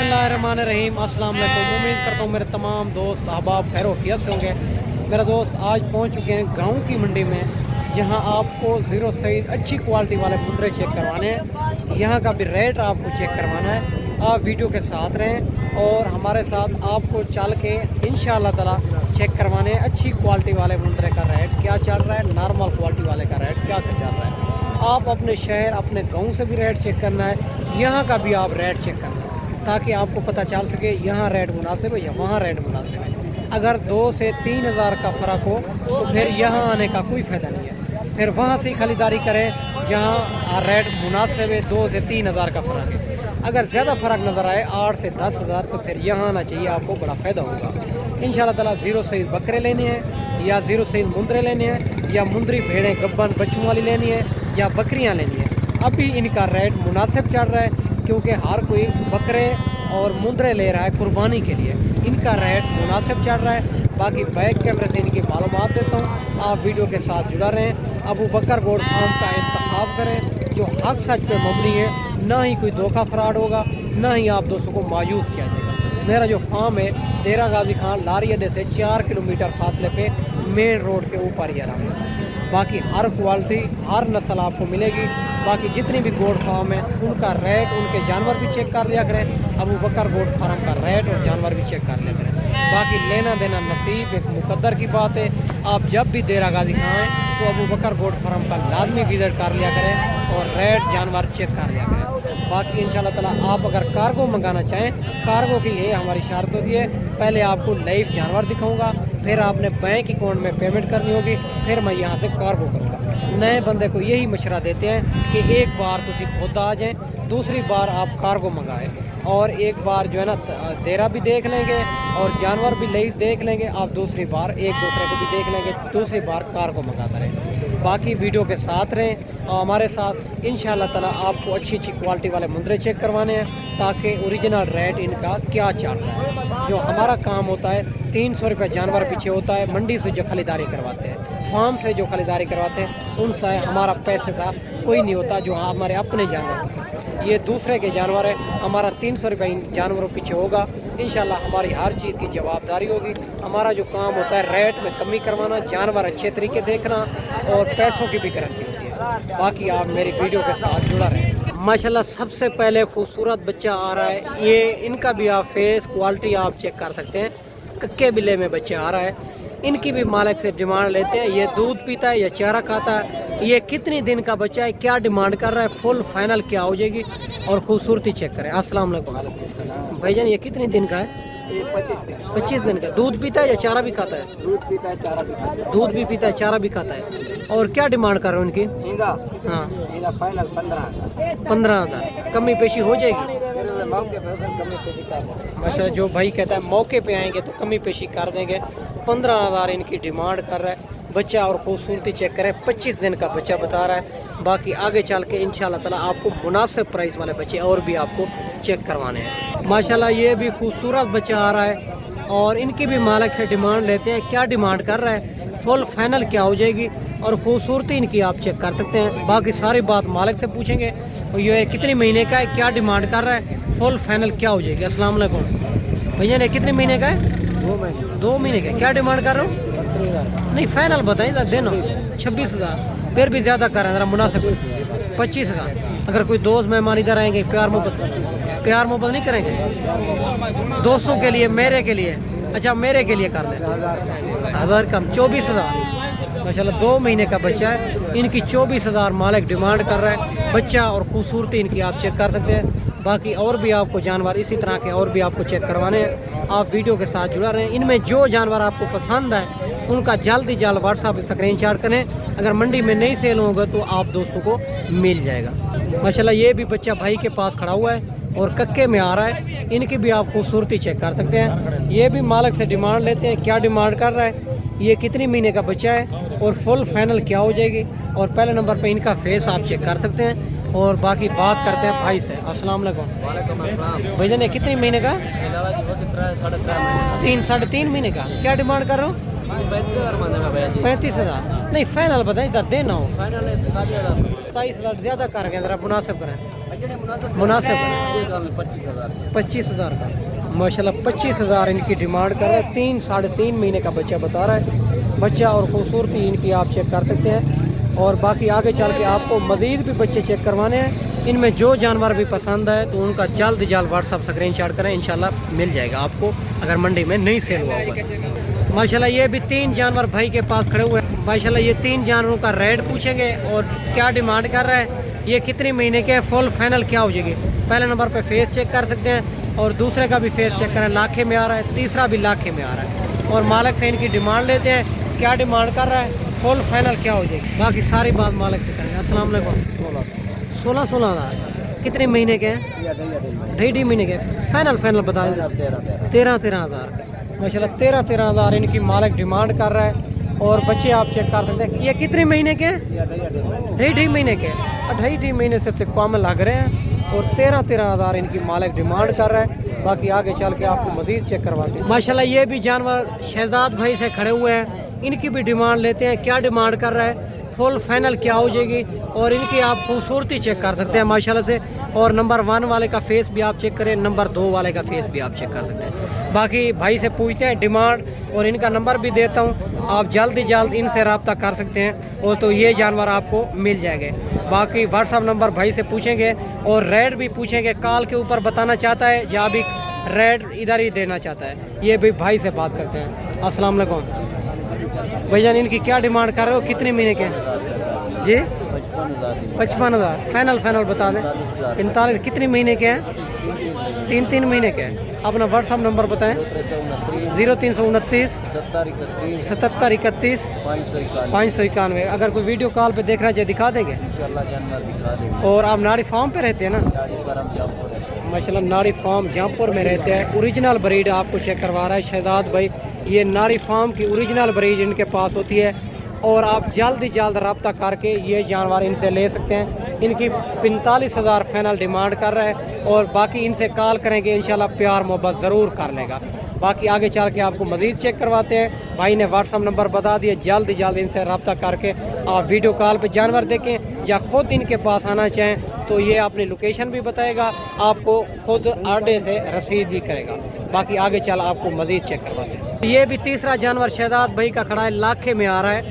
बिस्मिल्लाहिर्रहमानिर्रहीम। अस्सलाम वालेकुम। उम्मीद करता हूँ मेरे तमाम दोस्त अहबाब खैर-ओ-आफियत से होंगे। मेरा दोस्त आज पहुँच चुके हैं गांव की मंडी में, जहां आपको ज़ीरो साइज़ अच्छी क्वालिटी वाले मुंदरे चेक करवाने हैं। यहां का भी रेट आपको चेक करवाना है। आप वीडियो के साथ रहें और हमारे साथ आपको चल के इंशाअल्लाह ताला चेक करवाने हैं अच्छी क्वालिटी वाले मुंदरे का रेट क्या चल रहा है, नॉर्मल क्वालिटी वाले का रेट क्या चल रहा है। आप अपने शहर अपने गाँव से भी रेट चेक करना है, यहाँ का भी आप रेट चेक करना है, ताकि आपको पता चल सके यहाँ रेट मुनासिब है या वहाँ रेट मुनासिब है। अगर 2 से 3 हज़ार का फ़र्क हो तो फिर यहाँ आने का कोई फ़ायदा नहीं है। फिर वहाँ से ख़रीदारी करें जहाँ रेट मुनासिब है, 2 से 3 हज़ार का फ़र्क है। अगर ज़्यादा फ़र्क नज़र आए 8 से 10 हज़ार तो फिर यहाँ आना चाहिए, आपको बड़ा फ़ायदा होगा। इंशाअल्लाह ताला ज़ीरो साइज़ बकरे लेने हैं या ज़ीरो साइज़ मुंदरे लेने हैं या मुंदरी भेड़ें गब्बन बच्चों वाली लेनी है या बकरियाँ लेनी है। अभी इनका रेट मुनासिब चल रहा है क्योंकि हर कोई बकरे और मुंदरे ले रहा है कुर्बानी के लिए। इनका रेट मुनासिब चल रहा है। बाकी बैक कैमरे से इनकी मालूमात देता हूँ, आप वीडियो के साथ जुड़ा रहें। अबू बकर गोट फार्म का इंतखाब करें जो हक सच पे मबनी है, ना ही कोई धोखा फ्रॉड होगा, ना ही आप दोस्तों को मायूस किया जाएगा। मेरा जो फार्म है डेरा गाजी खान लारी अड्डे से 4 किलोमीटर फासले पे मेन रोड के ऊपर ही रहा है। बाकी हर क्वालिटी हर नस्ल आपको मिलेगी। बाकी जितनी भी गोट फार्म है उनका रेट, उनके जानवर भी चेक कर लिया करें। अबू बकर गोट फार्म का रेट और जानवर भी चेक कर लिया करें। बाकी लेना देना नसीब एक मुकद्दर की बात है। आप जब भी डेरा गाजी खाएँ तो अबू बकर गोट फार्म का लाजमी विज़िट कर लिया करें और रेट जानवर चेक कर लिया करें। बाकी इंशाल्लाह ताला आप अगर कार्गो मंगाना चाहें, कार्गो की ये हमारी शर्त होती है, पहले आपको लाइव जानवर दिखाऊंगा, फिर आपने बैंक अकाउंट में पेमेंट करनी होगी, फिर मैं यहाँ से कार्गो करूँगा। नए बंदे को यही मशवरा देते हैं कि एक बार तुसी खुद आ जाएँ, दूसरी बार आप कार्गो मंगाएं और एक बार जो है ना डेरा भी देख लेंगे और जानवर भी लाइव देख लेंगे। आप दूसरी बार एक दूसरे को भी देख लेंगे, दूसरी बार कार्गो मंगाता रहें। बाकी वीडियो के साथ रहें और हमारे साथ इंशाअल्लाह ताला आपको अच्छी अच्छी क्वालिटी वाले मुंदरे चेक करवाने हैं, ताकि ओरिजिनल रेट इनका क्या चल रहा है। जो हमारा काम होता है 300 रुपये जानवर पीछे होता है। मंडी से जो खरीदारी करवाते हैं, फार्म से जो खरीदारी करवाते हैं, उनसे हमारा पैसे सा कोई नहीं होता। जो हमारे अपने जानवर होते हैं, ये दूसरे के जानवर है, हमारा 300 रुपये इन जानवरों पीछे होगा। इंशाल्लाह हमारी हर चीज़ की जवाबदारी होगी। हमारा जो काम होता है रेट में कमी करवाना, जानवर अच्छे तरीके देखना और पैसों की भी गारंटी होती है। बाकी आप मेरी वीडियो के साथ जुड़ा रहें। माशाल्लाह सबसे पहले खूबसूरत बच्चा आ रहा है, ये इनका भी आप फेस क्वालिटी आप चेक कर सकते हैं। कक्के बिल्ले में बच्चा आ रहा है, इनकी भी मालिक से डिमांड लेते हैं। ये दूध पीता है या चारा खाता है, ये कितनी दिन का बच्चा है, क्या डिमांड कर रहा है, फुल फाइनल क्या हो जाएगी और खूबसूरती चेक करें। अस्सलाम वालेकुम भाईजान, ये कितने दिन का है? 25 दिन का। दूध पीता है या चारा भी खाता है? दूध पीता है, चारा भी खाता है। दूध भी पीता है, चारा भी खाता है। और क्या डिमांड कर रहे हो उनकी? हाँ फाइनल 15,000। कमी पेशी हो जाएगी? मौके पे कमी पेशी कर। अच्छा, जो भाई कहता है मौके पे आएंगे तो कमी पेशी कर देंगे। 15,000 इनकी डिमांड कर रहा है। बच्चा और खूबसूरती चेक करें, 25 दिन का बच्चा बता रहा है। बाकी आगे चल के इंशाल्लाह ताला आपको मुनासिब प्राइस वाले बच्चे और भी आपको चेक करवाने हैं। माशाल्लाह ये भी खूबसूरत बच्चा आ रहा है और इनकी भी मालिक से डिमांड लेते हैं। क्या डिमांड कर रहा है, फुल फाइनल क्या हो जाएगी और खूबसूरती इनकी आप चेक कर सकते हैं। बाकी सारी बात मालिक से पूछेंगे और ये कितने महीने का है, क्या डिमांड कर रहा है, फुल फाइनल क्या हो जाएगी। अस्सलाम वालेकुम भैया, ने कितने महीने का है? 2 महीने का। क्या डिमांड कर रहा हूँ? नहीं फाइनल बताइए सर, देना 26,000। फिर भी ज़्यादा कर रहे हैं, ज़रा मुनासिब 25,000। अगर कोई दोस्त मेहमान इधर आएंगे, प्यार मोहब्बत नहीं करेंगे? दोस्तों के लिए, मेरे के लिए, अच्छा मेरे के लिए कर दें। अगर कम 24,000। माशाल्लाह 2 महीने का बच्चा है, इनकी 24,000 मालिक डिमांड कर रहा है। बच्चा और खूबसूरती इनकी आप चेक कर सकते हैं। बाकी और भी आपको जानवर इसी तरह के और भी आपको चेक करवाने हैं। आप वीडियो के साथ जुड़ा रहें। इनमें जो जानवर आपको पसंद है उनका जल्द ही जल्द व्हाट्सएप स्क्रीनशॉट करें। अगर मंडी में नहीं सेल होगा तो आप दोस्तों को मिल जाएगा। माशाल्लाह ये भी बच्चा भाई के पास खड़ा हुआ है और कक्के में आ रहा है। इनकी भी आप खूबसूरती चेक कर सकते हैं। ये भी मालिक से डिमांड लेते हैं। क्या डिमांड कर रहा है, ये कितनी महीने का बच्चा है और फुल फाइनल क्या हो जाएगी। और पहले नंबर पे इनका फेस आप चेक कर सकते हैं। और बाकी बात करते हैं भाई से। अस्सलाम वालेकुम भाईजान, ये कितने महीने का? 3 साढ़े 3 महीने का। क्या डिमांड कर रहे हो? 35,000। नहीं फाइनल बताएं, इधर देना हो। 27,000 ज़्यादा कर गए, ज़रा मुनासिब करें। मुनासिब है। ये दाम है 25,000। 25,000 का माशाल्लाह 25,000 इनकी डिमांड कर रहे हैं। 3 साढ़े 3 महीने का बच्चा बता रहा है। बच्चा और खूबसूरती इनकी आप चेक कर सकते हैं। और बाकी आगे चल के आपको मज़ीद भी बच्चे चेक करवाने हैं। इनमें जो जानवर भी पसंद है तो उनका जल्द व्हाट्सअप स्क्रीनशॉट करें, इंशाल्लाह मिल जाएगा आपको अगर मंडी में नहीं सेल हुआ होगा। माशाल्लाह ये भी 3 जानवर भाई के पास खड़े हुए हैं। माशाल्लाह ये 3 जानवरों का रेट पूछेंगे और क्या डिमांड कर रहा है, ये कितने महीने के, फुल फाइनल क्या हो जाएगी। पहले नंबर पे फेस चेक कर सकते हैं और दूसरे का भी फेस चेक करें, लाखे में आ रहा है, तीसरा भी लाखे में आ रहा है। और मालिक से इनकी डिमांड लेते हैं, क्या डिमांड कर रहा है, फुल फाइनल क्या हो जाएगी, बाकी सारी बात मालिक से करेंगे। अस्सलाम वालेकुम। 16 हज़ार कितने महीने के हैं? 2.5 महीने के। फाइनल बता दें। 13 हज़ार माशाल्लाह 13 हज़ार इनकी मालिक डिमांड कर रहा है। और बच्चे आप चेक कर सकते हैं। ये कितने महीने के हैं? 2.5 महीने के। 2.5 महीने से तो कम लग रहे हैं। और 13 हज़ार इनकी मालिक डिमांड कर रहा है। बाकी आगे चल के आपको मज़ीद चेक करवाते हैं। माशाल्लाह ये भी जानवर शहजाद भाई से खड़े हुए हैं, इनकी भी डिमांड लेते हैं, क्या डिमांड कर रहा है, फुल फाइनल क्या हो जाएगी। और इनकी आप खूबसूरती चेक कर सकते हैं माशाल्लाह से। और नंबर 1 वाले का फेस भी आप चेक करें, नंबर 2 वाले का फेस भी आप चेक कर सकते हैं। बाकी भाई से पूछते हैं डिमांड, और इनका नंबर भी देता हूँ, आप जल्द इनसे रब्ता कर सकते हैं और तो ये जानवर आपको मिल जाएंगे। बाकी व्हाट्सअप नंबर भाई से पूछेंगे और रेट भी पूछेंगे, कॉल के ऊपर बताना चाहता है या भी रेट इधर ही देना चाहता है, ये भी भाई से बात करते हैं। अस्सलाम वालेकुम भैया, इनकी क्या डिमांड कर रहे हो, कितने महीने के जी? 55,000 फाइनल बता दें। 45 कितने महीने के हैं? 3 महीने के हैं। अपना व्हाट्सअप नंबर बताएं। 0329 77 31 591। अगर कोई वीडियो कॉल पे देखना चाहिए दिखा देंगे जानवर दिखा देंगे। और आप नाड़ी फार्म पे रहते हैं ना? माशाल्लाह नाड़ी फार्म जहाँपुर में रहते हैं। ओरिजिनल ब्रीड आपको चेक करवा रहा है शहजाद भाई। ये नाड़ी फार्म की ओरिजिनल ब्रीड इनके पास होती है और आप जल्द रब्ता करके ये जानवर इनसे ले सकते हैं। इनकी 45,000 फाइनल डिमांड कर रहा है और बाकी इनसे कॉल करेंगे, इंशाल्लाह प्यार मोहब्बत ज़रूर कर लेगा। बाकी आगे चल के आपको मज़ीद चेक करवाते हैं। भाई ने व्हाट्सअप नंबर बता दिया, जल्द इनसे रब्ता करके आप वीडियो कॉल पे जानवर देखें या ख़ुद इनके पास आना चाहें तो ये अपनी लोकेशन भी बताएगा, आपको खुद आडे से रसीद भी करेगा। बाकी आगे चल आपको मज़ीद चेक करवाते हैं। ये भी तीसरा जानवर शहजाद भाई का खड़ा है, लाखे में आ रहा है।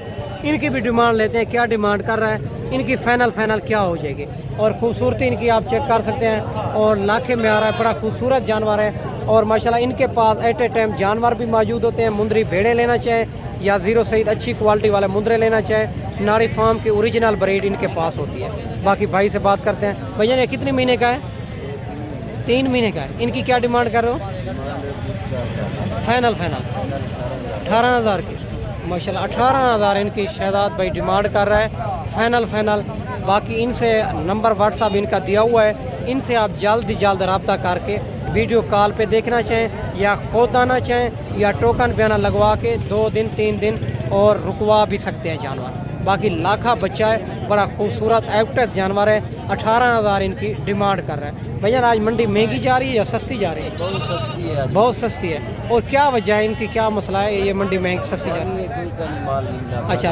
इनकी भी डिमांड लेते हैं, क्या डिमांड कर रहा है, इनकी फाइनल क्या हो जाएगी। और खूबसूरती इनकी आप चेक कर सकते हैं और लाखे में आ रहा है, बड़ा खूबसूरत जानवर है। और माशाल्लाह इनके पास एट ए टाइम जानवर भी मौजूद होते हैं। मुंदरी भेड़े लेना चाहें या 0 सईद अच्छी क्वालिटी वाले मुंदरे लेना चाहें, नाड़ी फार्म की ओरिजिनल ब्रीड इनके पास होती है। बाकी भाई से बात करते हैं। भैया ये कितने महीने का है? 3 महीने का है। इनकी क्या डिमांड कर रहे हो? फाइनल 18,000 की। माशाल्लाह 18,000 इनकी शहजाद भाई डिमांड कर रहा है, फाइनल। बाकी इनसे नंबर व्हाट्सअप इनका दिया हुआ है, इनसे आप जल्द रब्ता करके वीडियो कॉल पे देखना चाहें या खुद आना चाहें या टोकन बयाना लगवा के 2 दिन 3 दिन और रुकवा भी सकते हैं जानवर। बाकी लाखा बच्चा है, बड़ा खूबसूरत एक्टिव जानवर है। 18,000 इनकी डिमांड कर रहा है। भैया आज मंडी महंगी जा रही है या सस्ती जा रही है? बहुत सस्ती है। बहुत सस्ती है। और क्या वजह है इनकी, क्या मसला है ये मंडी महंगी सस्ती जा रही है? अच्छा,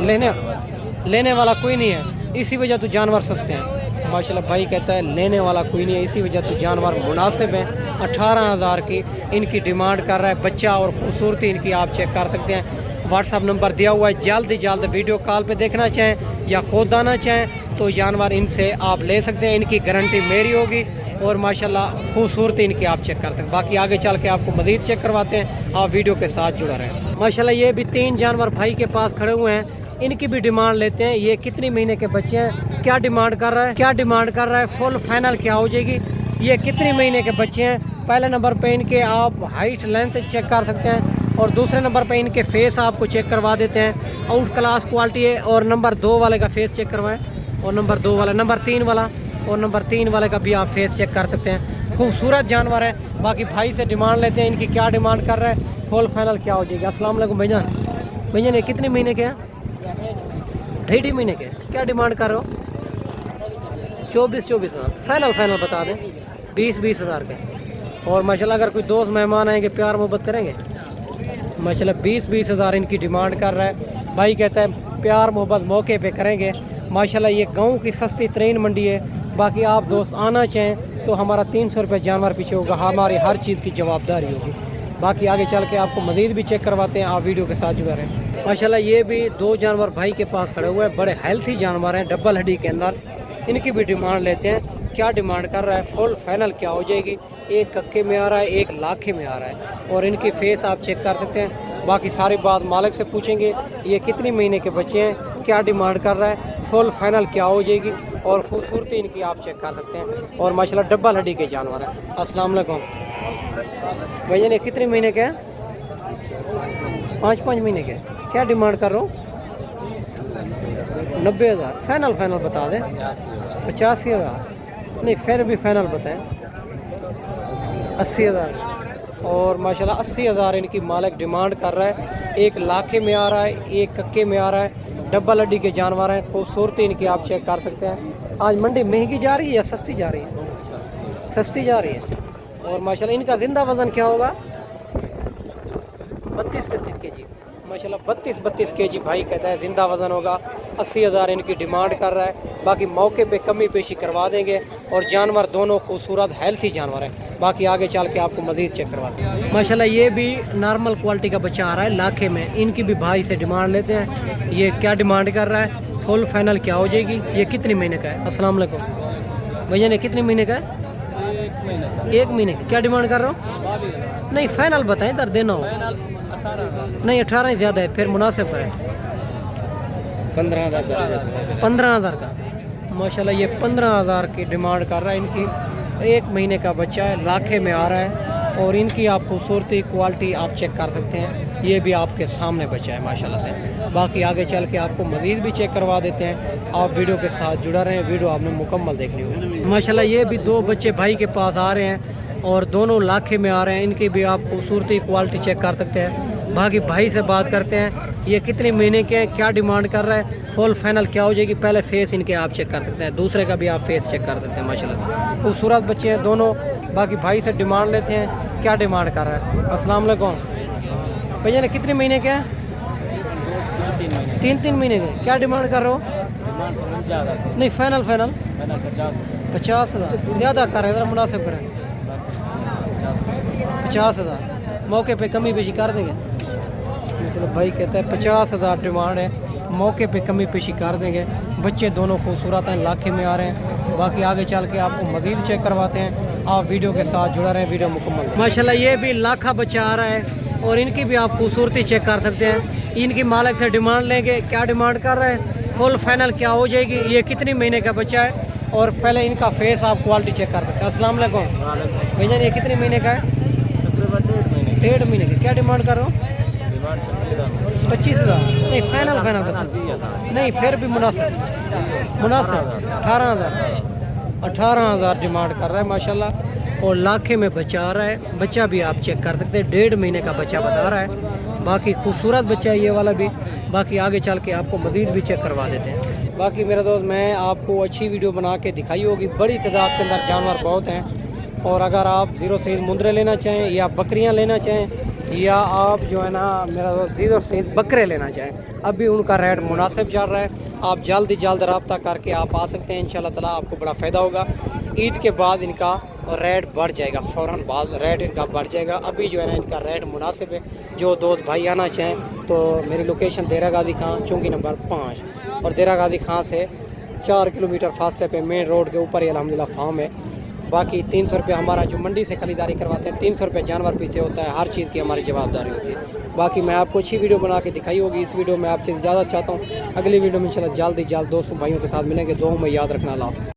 लेने वाला कोई नहीं है, इसी वजह तो जानवर सस्ते हैं। माशाल्लाह भाई कहता है लेने वाला कोई नहीं है, इसी वजह तो जानवर मुनासिब हैं। 18,000 की इनकी डिमांड कर रहा है। बच्चा और खूबसूरती इनकी आप चेक कर सकते हैं। व्हाट्सअप नंबर दिया हुआ है, जल्द वीडियो कॉल पे देखना चाहें या खुद आना चाहें तो जानवर इनसे आप ले सकते हैं। इनकी गारंटी मेरी होगी और माशाल्लाह खूबसूरती इनकी आप चेक कर सकते हैं। बाकी आगे चल के आपको मज़ीद चेक करवाते हैं, आप वीडियो के साथ जुड़ा रहें। माशाल्लाह ये भी 3 जानवर भाई के पास खड़े हुए हैं, इनकी भी डिमांड लेते हैं। ये कितने महीने के बच्चे हैं, क्या डिमांड कर रहा है, फुल फाइनल क्या हो जाएगी। ये कितने महीने के बच्चे हैं? पहले नंबर पे इनके आप हाइट लेंथ चेक कर सकते हैं और दूसरे नंबर पे इनके फेस आपको चेक करवा देते हैं, आउट क्लास क्वालिटी है। और नंबर 2 वाले का फेस चेक करवाएं और नंबर 2 वाला, नंबर 3 वाला और नंबर 3 वाले का भी आप फेस चेक कर सकते हैं। खूबसूरत जानवर है। बाकी भाई से डिमांड लेते हैं, इनकी क्या डिमांड कर रहा है, फुल फाइनल क्या हो जाएगी। अस्सलाम वालेकुम भैया ये कितने महीने के हैं? 2.5 महीने के। क्या डिमांड कर रहे हो? 24 हज़ार फाइनल बता दें। 20 हज़ार के। और माशाल्लाह अगर कोई दोस्त मेहमान आएंगे प्यार मोहब्बत करेंगे। माशाल्लाह 20 हज़ार इनकी डिमांड कर रहा है। भाई कहता है प्यार मोहब्बत मौके पे करेंगे। माशाल्लाह ये गांव की सस्ती तरीन मंडी है। बाकी आप दोस्त आना चाहें तो हमारा 300 रुपये जानवर पीछे होगा, हमारी हर चीज़ की जवाबदारी होगी। बाकी आगे चल के आपको मज़ीद भी चेक करवाते हैं, आप वीडियो के साथ जुड़े रहें। माशाल्लाह ये भी 2 जानवर भाई के पास खड़े हुए हैं, बड़े हेल्थी जानवर हैं, डबल हड्डी के अंदर। इनकी भी डिमांड लेते हैं, क्या डिमांड कर रहा है, फुल फाइनल क्या हो जाएगी। एक कक्के में आ रहा है, एक लाखे में आ रहा है, और इनकी फेस आप चेक कर सकते हैं। बाकी सारी बात मालिक से पूछेंगे, ये कितनी महीने के बच्चे हैं, क्या डिमांड कर रहा है, फुल फाइनल क्या हो जाएगी, और खूबसूरती इनकी आप चेक कर सकते हैं। और माशाल्लाह डबल हड्डी के जानवर हैं। अस्सलाम वालेकुम भैया, ने कितने महीने के हैं? 5 महीने के। क्या डिमांड कर रहा हूँ? 90,000 फाइनल बता दें। 85,000 नहीं, फिर भी फाइनल बताएं। 80,000। और माशाल्लाह 80,000 इनकी मालिक डिमांड कर रहा है। एक लाखे में आ रहा है, एक कक्के में आ रहा है, डबल हड्डी के जानवर हैं। खूबसूरती इनकी आप चेक कर सकते हैं। आज मंडी महंगी जा रही है या सस्ती जा रही है? सस्ती जा रही है। और माशाल्लाह इनका ज़िंदा वज़न क्या होगा? 32-32 kg। माशाल्लाह 32-32 kg भाई कहता है ज़िंदा वज़न होगा। 80,000 इनकी डिमांड कर रहा है। बाकी मौके पे कमी पेशी करवा देंगे, और जानवर दोनों खूबसूरत हेल्थी जानवर हैं। बाकी आगे चल के आपको मज़ीद चेक करवाते हैं। माशाल्लाह ये भी नॉर्मल क्वालिटी का बच्चा आ रहा है लाखे में। इनकी भी भाई से डिमांड लेते हैं। ये क्या डिमांड कर रहा है, फुल फाइनल क्या हो जाएगी, ये कितने महीने का है? अस्सलाम वालेकुम भैया, ने कितने महीने का है? 1 महीने का। क्या डिमांड कर रहा हूँ? नहीं फाइनल बताएं, इधर देना हो। नहीं 18 ज़्यादा है, फिर मुनासिब करें। 15,000 का। माशाल्लाह ये 15,000 की डिमांड कर रहा है। इनकी 1 महीने का बच्चा है, लाखे में आ रहा है। और इनकी आप खूबसूरती क्वालिटी आप चेक कर सकते हैं। ये भी आपके सामने बच्चा है माशाल्लाह से। बाकी आगे चल के आपको मज़ीद भी चेक करवा देते हैं। आप वीडियो के साथ जुड़ा रहें, वीडियो आपने मुकम्मल देखनी होगी। माशाल्लाह ये भी 2 बच्चे भाई के पास आ रहे हैं, और दोनों लाखे में आ रहे हैं। इनकी भी आप खूबसूरती क्वालिटी चेक कर सकते हैं। बाकी भाई से बात करते हैं, ये कितने महीने के हैं, क्या डिमांड कर रहा है, फुल फाइनल क्या हो जाएगी। पहले फेस इनके आप चेक कर सकते हैं, दूसरे का भी आप फेस चेक कर सकते हैं। माशाल्लाह खूबसूरत बच्चे हैं दोनों। बाकी भाई से डिमांड लेते हैं, क्या डिमांड कर रहा है। अस्सलाम वालेकुम भैया, ने कितने महीने के हैं? 3 महीने के। क्या डिमांड कर रहे हो? नहीं फाइनल 50,000 ज़्यादा कर रहे हैं, ज़रा मुनासिब करें। 50,000 मौके पे कमी पेशी कर देंगे। चलो भाई कहता है 50,000 डिमांड है, मौके पे कमी पेशी कर देंगे। बच्चे दोनों खूबसूरत हैं, लाखे में आ रहे हैं। बाकी आगे चल के आपको मज़ीद चेक करवाते हैं। आप वीडियो के साथ जुड़ा रहें, वीडियो मुकम्मल। माशाल्लाह ये भी लाखा बच्चा आ रहा है, और इनकी भी आप खूबसूरती चेक कर सकते हैं। इनकी मालिक से डिमांड लेंगे, क्या डिमांड कर रहे हैं, फुल फाइनल क्या हो जाएगी, ये कितने महीने का बच्चा है। और पहले इनका फेस आप क्वालिटी चेक कर सकते हैं। अस्सलाम वालेकुम भैया, ये कितने महीने का है? 1.5 महीने का। क्या डिमांड कर रहा हूँ? 25,000 नहीं फाइनल नहीं, फिर भी मुनासिब 18,000 डिमांड कर रहा है माशाल्लाह। और लाखे में बच्चा आ रहा है। बच्चा भी आप चेक कर सकते हैं, 1.5 महीने का बच्चा बता रहा है। बाकी खूबसूरत बच्चा है ये वाला भी। बाकी आगे चल के आपको मज़ीद भी चेक करवा देते हैं। बाकी मेरा दोस्त, मैं आपको अच्छी वीडियो बना के दिखाई होगी। बड़ी तादाद के अंदर जानवर बहुत हैं, और अगर आप 0 सईद मुंदरे लेना चाहें, या बकरियां लेना चाहें, या आप जो है ना मेरा दोस्त 0 सईद बकरे लेना चाहें, अभी उनका रेट मुनासिब चल रहा है। आप जल्द ही जल्द रब्ता करके आप आ सकते हैं। इंशाल्लाह ताला आपको बड़ा फ़ायदा होगा। ईद के बाद इनका रेट बढ़ जाएगा, फ़ौरन बाद रेट इनका बढ़ जाएगा। अभी जो है ना इनका रेट मुनासिब है। जो दोस्त भाई आना चाहें तो मेरी लोकेशन देरा गाजी खां, चौकी नंबर 5, और देरा गाजी खां से 4 किलोमीटर फासले पे मेन रोड के ऊपर ही अल्हम्दुलिल्लाह फार्म है। बाकी 300 रुपये हमारा जो मंडी से खरीदारी करवाते हैं, 300 रुपये जानवर पीछे होता है। हर चीज़ की हमारी जवाबदारी होती है। बाकी मैं आपको अच्छी वीडियो बना के दिखाई होगी। इस वीडियो में आपसे ज़्यादा चाहता हूँ अगली वीडियो में इंशाल्लाह जल्द ही जल्द दोस्तों भाइयों के साथ मिलेंगे। दुआओं में याद रखना। अल्लाह हाफ़िज़।